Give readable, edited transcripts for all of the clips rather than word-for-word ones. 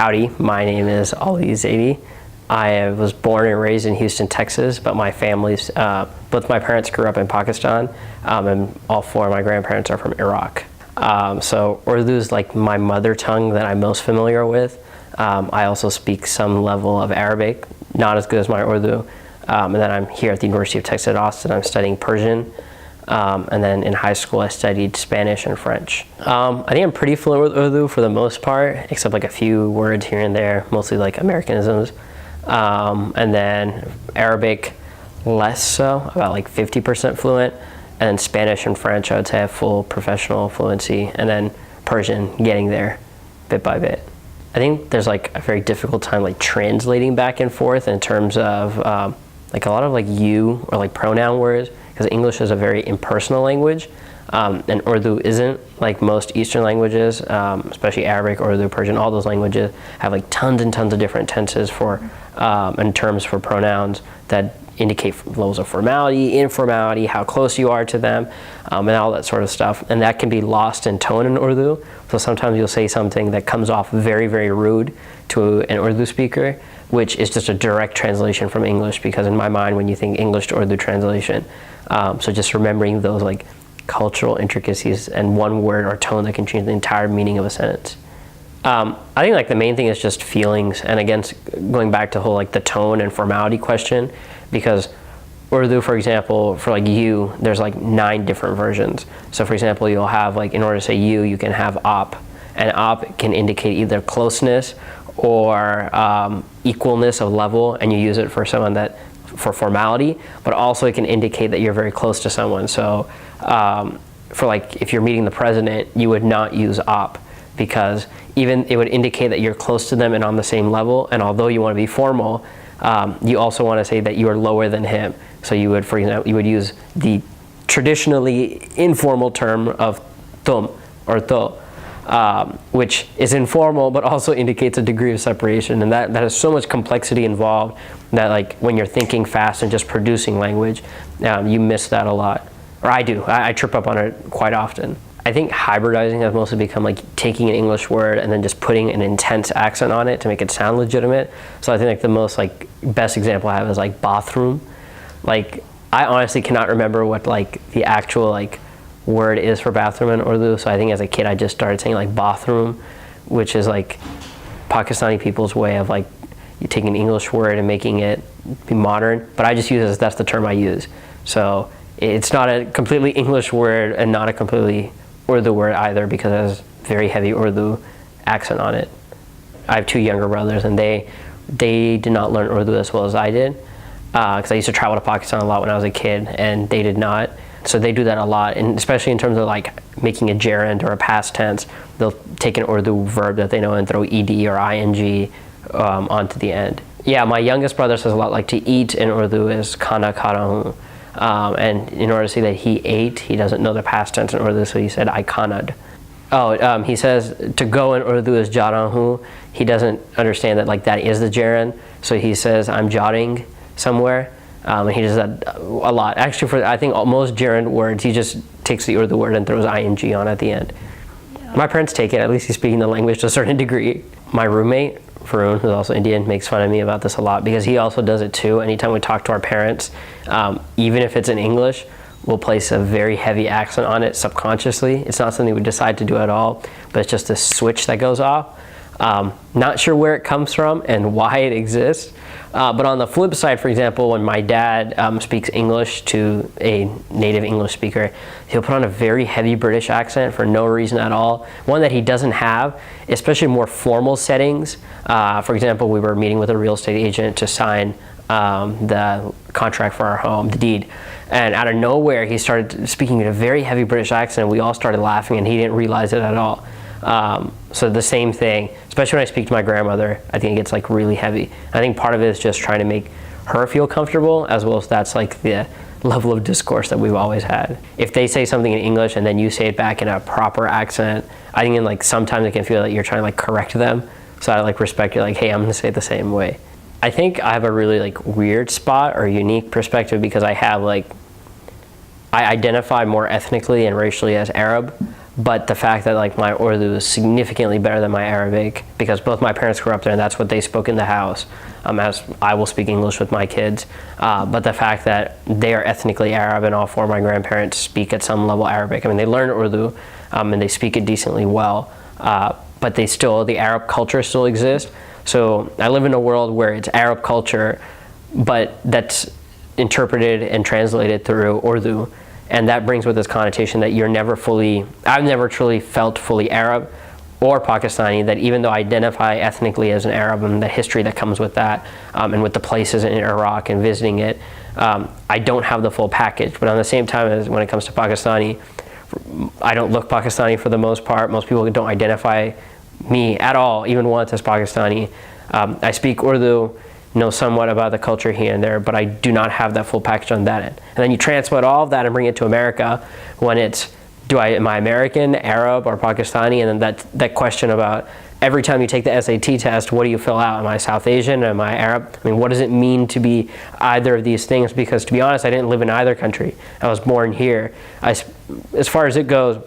Howdy, my name is Ali Zaidi. I was born and raised in Houston, Texas, but my family's, both my parents grew up in Pakistan, and all four of my grandparents are from Iraq. So Urdu is like my mother tongue that I'm most familiar with. I also speak some level of Arabic, not as good as my Urdu. And then I'm here at the University of Texas at Austin. I'm studying Persian. And then in high school, I studied Spanish and French. I think I'm pretty fluent with Urdu for the most part, except like a few words here and there, mostly like Americanisms. And then Arabic, less so, about like 50% fluent. And then Spanish and French, I would say I have full professional fluency. And then Persian, getting there bit by bit. I think there's like a very difficult time like translating back and forth in terms of like a lot of like you or like pronoun words, because English is a very impersonal language, and Urdu isn't, like most Eastern languages, especially Arabic, Urdu, Persian, all those languages have like tons and tons of different tenses for and terms for pronouns that indicate levels of formality, informality, how close you are to them, and all that sort of stuff. And that can be lost in tone in Urdu. So sometimes you'll say something that comes off very, very rude to an Urdu speaker, which is just a direct translation from English, because in my mind, when you think English to Urdu translation, so just remembering those like cultural intricacies and one word or tone that can change the entire meaning of a sentence. I think like the main thing is just feelings, and again, going back to the whole like the tone and formality question, because Urdu, for example, for like you, there's like 9 different versions. So for example, you'll have like, in order to say you can have op, and op can indicate either closeness or equalness of level, and you use it for someone that, for formality, but also it can indicate that you're very close to someone. So for like, if you're meeting the president, you would not use op, because even it would indicate that you're close to them and on the same level, and although you want to be formal, you also want to say that you are lower than him. So you would, for example, you would use the traditionally informal term of tum or to, which is informal but also indicates a degree of separation, and that has so much complexity involved that like when you're thinking fast and just producing language, you miss that a lot. Or I do. I trip up on it quite often. I think hybridizing has mostly become like taking an English word and then just putting an intense accent on it to make it sound legitimate. So I think like the most like best example I have is like bathroom. Like I honestly cannot remember what like the actual like word is for bathroom in Urdu. So I think as a kid I just started saying like bathroom, which is like Pakistani people's way of like you taking an English word and making it be modern. But I just use it as that's the term I use. So it's not a completely English word and not a completely Urdu word either, because it has very heavy Urdu accent on it. I have 2 younger brothers, and they did not learn Urdu as well as I did, because I used to travel to Pakistan a lot when I was a kid, and they did not. So they do that a lot, and especially in terms of like making a gerund or a past tense, they'll take an Urdu verb that they know and throw ed or ing onto the end. Yeah, my youngest brother says a lot like to eat in Urdu is khana khara hu. And in order to say that he ate, he doesn't know the past tense in Urdu, so he said I khanad. He says to go in Urdu is jarahu. He doesn't understand that like that is the gerund, so he says I'm jotting somewhere, and he does that a lot. Actually, for I think most gerund words, he just takes the Urdu word and throws ing on at the end. Yeah. My parents take it, at least he's speaking the language to a certain degree. My roommate, Varun, who's also Indian, makes fun of me about this a lot, because he also does it too. Anytime we talk to our parents, even if it's in English, we'll place a very heavy accent on it subconsciously. It's not something we decide to do at all, but it's just a switch that goes off. Not sure where it comes from and why it exists. But on the flip side, for example, when my dad speaks English to a native English speaker, he'll put on a very heavy British accent for no reason at all. One that he doesn't have, especially in more formal settings. For example, we were meeting with a real estate agent to sign the contract for our home, the deed. And out of nowhere, he started speaking in a very heavy British accent. We all started laughing, and he didn't realize it at all. So the same thing, especially when I speak to my grandmother, I think it gets like really heavy. I think part of it is just trying to make her feel comfortable, as well as that's like the level of discourse that we've always had. If they say something in English and then you say it back in a proper accent, I think in like sometimes it can feel like you're trying to like correct them. So I like respect it, like, hey, I'm gonna say it the same way. I think I have a really like weird spot or unique perspective, because I have like, I identify more ethnically and racially as Arab, But the fact that like my Urdu is significantly better than my Arabic, because both my parents grew up there and that's what they spoke in the house, as I will speak English with my kids. But the fact that they are ethnically Arab and all four of my grandparents speak at some level Arabic. I mean, they learn Urdu and they speak it decently well, but the Arab culture still exists. So I live in a world where it's Arab culture, but that's interpreted and translated through Urdu. And that brings with this connotation that I've never truly felt fully Arab or Pakistani, that even though I identify ethnically as an Arab and the history that comes with that, and with the places in Iraq and visiting it, I don't have the full package. But on the same time, as when it comes to Pakistani, I don't look Pakistani for the most part. Most people don't identify me at all, even once, as Pakistani. I speak Urdu, know somewhat about the culture here and there, but I do not have that full package on that end. And then you transport all of that and bring it to America, when it's, am I American, Arab, or Pakistani? And then that question about every time you take the SAT test, what do you fill out? Am I South Asian? Am I Arab? I mean, what does it mean to be either of these things? Because to be honest, I didn't live in either country. I was born here. As far as it goes,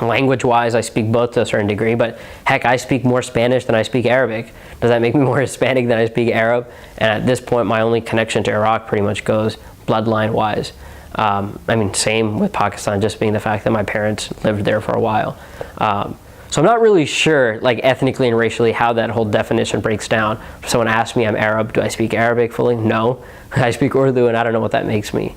language-wise, I speak both to a certain degree, but heck, I speak more Spanish than I speak Arabic. Does that make me more Hispanic than I speak Arab? And at this point, my only connection to Iraq pretty much goes bloodline-wise. I mean, same with Pakistan, just being the fact that my parents lived there for a while. So I'm not really sure, like ethnically and racially, how that whole definition breaks down. If someone asks me, I'm Arab, do I speak Arabic fully? No. I speak Urdu, and I don't know what that makes me.